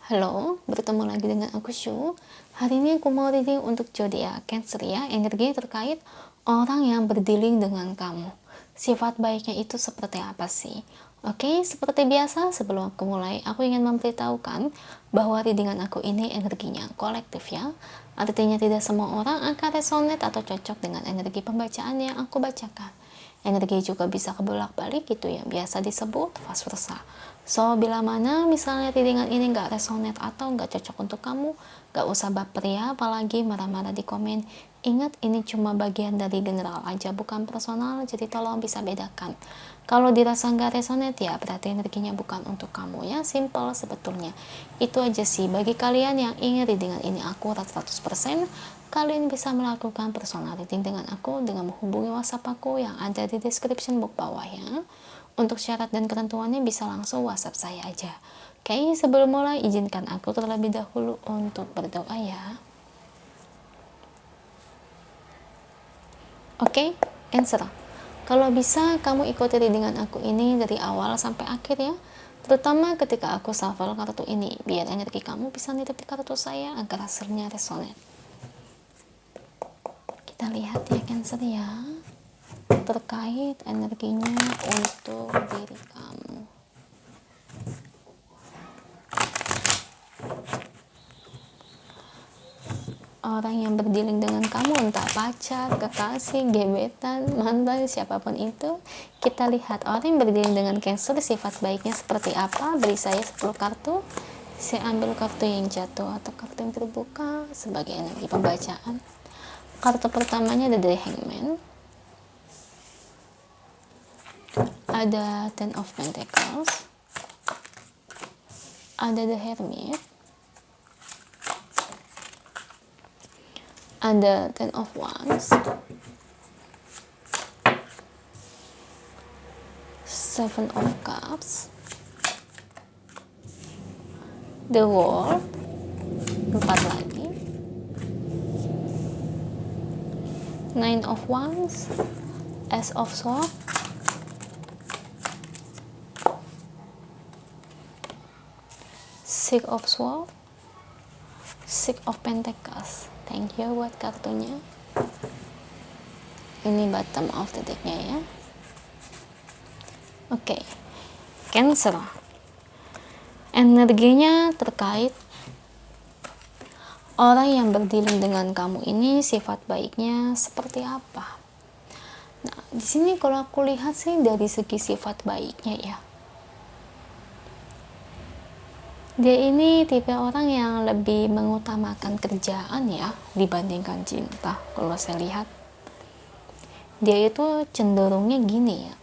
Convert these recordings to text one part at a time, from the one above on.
Halo, bertemu lagi dengan aku Shu. Hari ini aku mau reading untuk zodiak Cancer ya, energi terkait orang yang berdealing dengan kamu. Sifat baiknya itu seperti apa sih? Oke, seperti biasa sebelum aku mulai, aku ingin memberitahukan bahwa readingan aku ini energinya kolektif ya. Artinya tidak semua orang akan resonate atau cocok dengan energi pembacaan yang aku bacakan. Energi juga bisa kebolak-balik gitu ya, biasa disebut vice versa. So, bila mana misalnya readingan ini nggak resonate atau nggak cocok untuk kamu, nggak usah baper ya, apalagi marah-marah di komen. Ingat, ini cuma bagian dari general aja, bukan personal, jadi tolong bisa bedakan. Kalau dirasa nggak resonate ya, berarti energinya bukan untuk kamu ya, simple sebetulnya. Itu aja sih, bagi kalian yang ingin readingan ini akurat 100%, kalian bisa melakukan personal reading dengan aku dengan menghubungi WhatsApp aku yang ada di description box bawah ya. Untuk syarat dan ketentuannya bisa langsung WhatsApp saya aja. Oke, sebelum mulai izinkan aku terlebih dahulu untuk berdoa ya. Oke, answer. Kalau bisa kamu ikuti readingan aku ini dari awal sampai akhir ya. Terutama ketika aku shuffle kartu ini, biar energi kamu bisa nitip di kartu saya agar hasilnya resonate. Kita lihat ya Cancer ya, terkait energinya untuk diri kamu. Orang yang berdealing dengan kamu, entah pacar, kekasih, gebetan, mantan, siapapun itu, kita lihat orang yang berdealing dengan Cancer, sifat baiknya seperti apa. Beri saya 10 kartu, saya ambil kartu yang jatuh atau kartu yang terbuka sebagai energi pembacaan. Kartu pertamanya ada The Hangman, ada Ten of Pentacles, ada The Hermit, ada Ten of Wands, Seven of Cups, The World, 4 lagi, Nine of Wands, Ace of Swords, Six of Swords, Six of Pentacles. Thank you buat kartunya. Ini bottom of the decknya ya. Oke, Cancer. Energinya terkait orang yang berdealing dengan kamu ini, sifat baiknya seperti apa? Nah, di sini kalau aku lihat sih dari segi sifat baiknya ya. Dia ini tipe orang yang lebih mengutamakan kerjaan ya dibandingkan cinta. Kalau saya lihat, dia itu cenderungnya gini ya,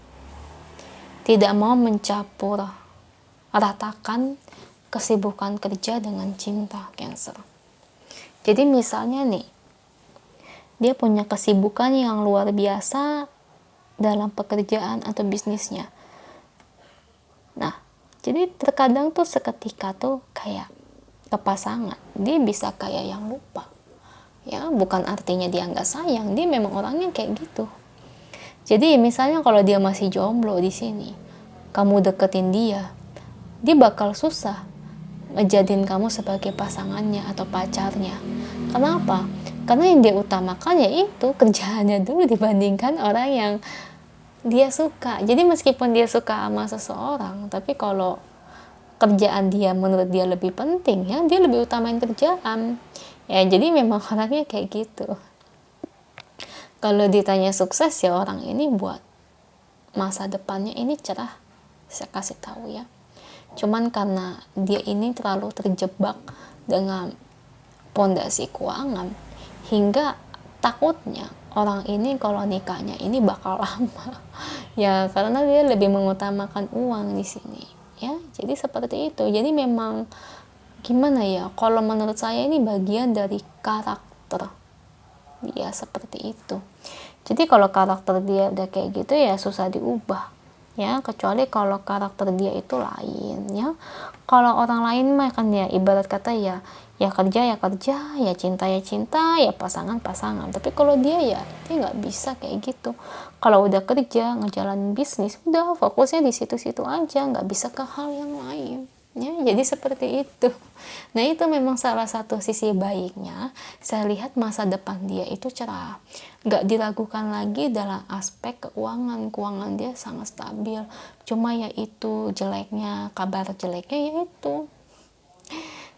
tidak mau mencampur ratakan kesibukan kerja dengan cinta Cancer. Jadi misalnya nih, dia punya kesibukan yang luar biasa dalam pekerjaan atau bisnisnya. Nah, jadi terkadang tuh seketika tuh kayak ke pasangan, dia bisa kayak yang lupa. Ya, bukan artinya dia nggak sayang, dia memang orangnya kayak gitu. Jadi misalnya kalau dia masih jomblo di sini, kamu deketin dia bakal susah ngejadiin kamu sebagai pasangannya atau pacarnya. Kenapa? Karena yang dia utamakan yaitu kerjaannya dulu dibandingkan orang yang dia suka. Jadi meskipun dia suka sama seseorang, tapi kalau kerjaan dia menurut dia lebih penting ya, dia lebih utamain kerjaan ya. Jadi memang orangnya kayak gitu. Kalau ditanya sukses ya, orang ini buat masa depannya ini cerah, saya kasih tahu ya. Cuman karena dia ini terlalu terjebak dengan pondasi keuangan hingga takutnya orang ini kalau nikahnya ini bakal lama ya, karena dia lebih mengutamakan uang di sini ya. Jadi seperti itu. Jadi memang gimana ya, kalau menurut saya ini bagian dari karakter dia seperti itu. Jadi kalau karakter dia udah kayak gitu ya susah diubah ya, kecuali kalau karakter dia itu lain ya. Kalau orang lain mah kan ya ibarat kata ya kerja ya kerja, ya cinta ya pasangan. Tapi kalau dia ya dia nggak bisa kayak gitu. Kalau udah kerja ngejalanin bisnis, udah fokusnya di situ-situ aja, nggak bisa ke hal yang lain. Ya, jadi seperti itu. Nah, itu memang salah satu sisi baiknya. Saya lihat masa depan dia itu cerah. Nggak diragukan lagi dalam aspek keuangan. Keuangan dia sangat stabil. Cuma ya itu jeleknya, kabar jeleknya yaitu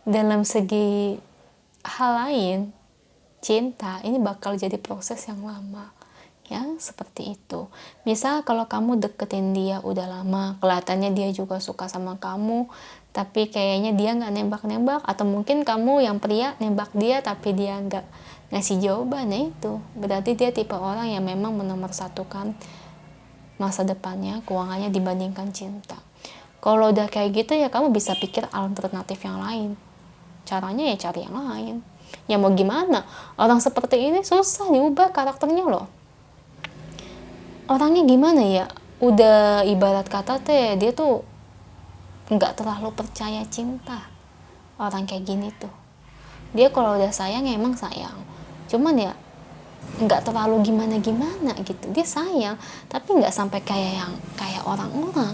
dalam segi hal lain, cinta ini bakal jadi proses yang lama. Ya, seperti itu. Misal kalau kamu deketin dia udah lama, kelihatannya dia juga suka sama kamu, tapi kayaknya dia nggak nembak-nembak, atau mungkin kamu yang pria nembak dia tapi dia nggak ngasih jawaban, nah itu berarti dia tipe orang yang memang menomorsatukan masa depannya, keuangannya dibandingkan cinta. Kalau udah kayak gitu ya kamu bisa pikir alternatif yang lain. Caranya ya cari yang lain. Ya mau gimana? Orang seperti ini susah diubah karakternya loh. Orangnya gimana ya, udah ibarat kata teh dia tuh nggak terlalu percaya cinta. Orang kayak gini tuh dia kalau udah sayang ya emang sayang, cuman ya nggak terlalu gimana gimana gitu. Dia sayang tapi nggak sampai kayak orang-orang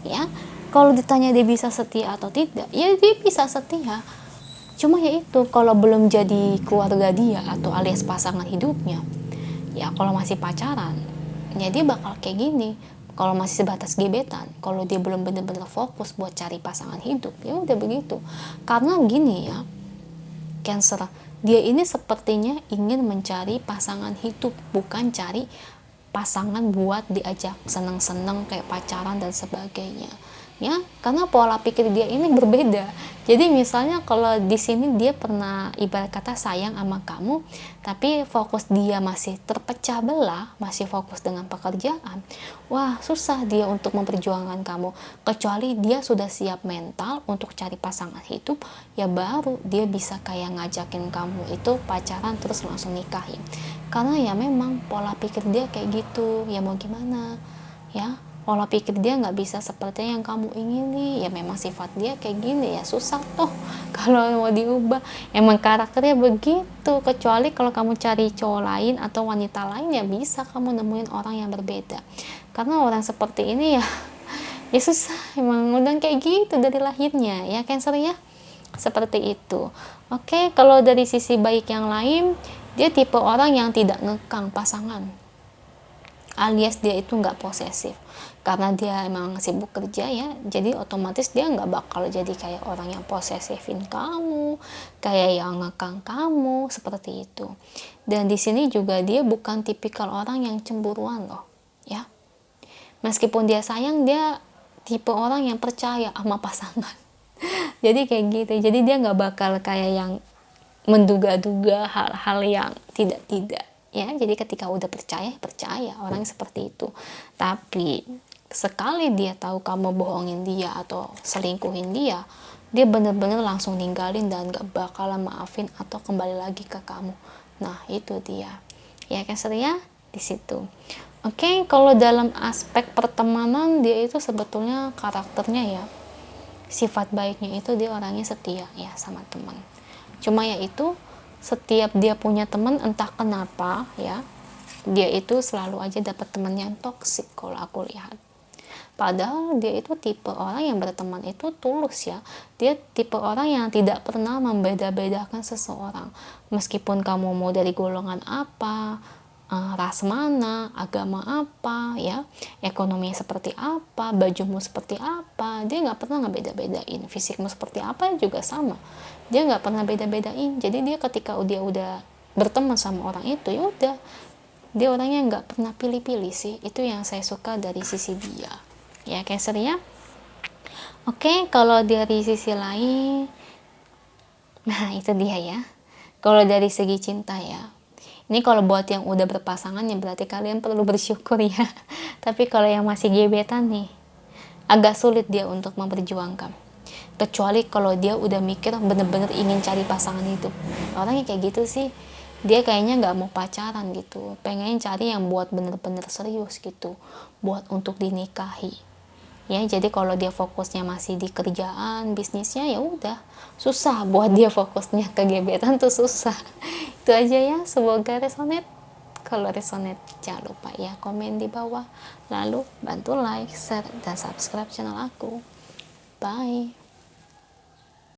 ya. Kalau ditanya dia bisa setia atau tidak, ya dia bisa setia, cuma ya itu kalau belum jadi keluarga dia atau alias pasangan hidupnya, ya kalau masih pacaran ya dia bakal kayak gini. Kalau masih sebatas gebetan, kalau dia belum benar-benar fokus buat cari pasangan hidup, ya udah begitu. Karena gini ya, Cancer, dia ini sepertinya ingin mencari pasangan hidup, bukan cari pasangan buat diajak seneng-seneng kayak pacaran dan sebagainya. Ya, karena pola pikir dia ini berbeda. Jadi misalnya kalau di sini dia pernah ibarat kata sayang sama kamu, tapi fokus dia masih terpecah belah, masih fokus dengan pekerjaan. Wah, susah dia untuk memperjuangkan kamu. Kecuali dia sudah siap mental untuk cari pasangan hidup, ya baru dia bisa kayak ngajakin kamu itu pacaran terus langsung nikahin. Karena ya memang pola pikir dia kayak gitu. Ya mau gimana? Ya, pola pikir dia nggak bisa seperti yang kamu ingini. Ya memang sifat dia kayak gini, ya susah tuh kalau mau diubah. Emang karakternya begitu. Kecuali kalau kamu cari cowok lain atau wanita lain, ya bisa kamu nemuin orang yang berbeda. Karena orang seperti ini ya ya susah, emang udah kayak gitu dari lahirnya ya, Cancer ya, seperti itu. Oke, kalau dari sisi baik yang lain, dia tipe orang yang tidak ngekang pasangan, alias dia itu nggak posesif. Karena dia emang sibuk kerja ya, jadi otomatis dia nggak bakal jadi kayak orang yang posesifin kamu, kayak yang ngekang kamu, seperti itu. Dan di sini juga dia bukan tipikal orang yang cemburuan loh, ya. Meskipun dia sayang, dia tipe orang yang percaya sama pasangan. Jadi kayak gitu, jadi dia nggak bakal kayak yang menduga-duga hal-hal yang tidak ya. Jadi ketika udah percaya orang seperti itu. Tapi sekali dia tahu kamu bohongin dia atau selingkuhin dia, dia bener-bener langsung ninggalin dan gak bakalan maafin atau kembali lagi ke kamu. Nah itu dia ya, Cancer ya, di situ. Oke, kalau dalam aspek pertemanan dia itu sebetulnya karakternya ya, sifat baiknya itu dia orangnya setia ya sama teman. Cuma ya itu, setiap dia punya teman entah kenapa ya, dia itu selalu aja dapat teman yang toksik kalau aku lihat. Padahal dia itu tipe orang yang berteman itu tulus ya. Dia tipe orang yang tidak pernah membeda-bedakan seseorang. Meskipun kamu mau dari golongan apa, ras mana, agama apa, ya, ekonominya seperti apa, bajumu seperti apa, dia nggak pernah ngebeda-bedain. Fisikmu seperti apa juga sama. Dia nggak pernah beda-bedain. Jadi dia ketika dia udah berteman sama orang itu, ya udah, dia orangnya nggak pernah pilih-pilih sih. Itu yang saya suka dari sisi dia. Ya, Cancer ya. Oke, kalau dari sisi lain, nah itu dia ya. Kalau dari segi cinta ya, ini kalau buat yang udah berpasangan ya berarti kalian perlu bersyukur ya. Tapi kalau yang masih gebetan nih, agak sulit dia untuk memperjuangkan. Kecuali kalau dia udah mikir bener-bener ingin cari pasangan itu. Orangnya kayak gitu sih, dia kayaknya nggak mau pacaran gitu, pengen cari yang buat bener-bener serius gitu, buat untuk dinikahi. Ya, jadi kalau dia fokusnya masih di kerjaan, bisnisnya, ya udah susah buat dia fokusnya ke gebetan tuh susah. Itu aja ya, semoga resonate. Kalau resonate jangan lupa ya komen di bawah, lalu bantu like, share, dan subscribe channel aku. Bye.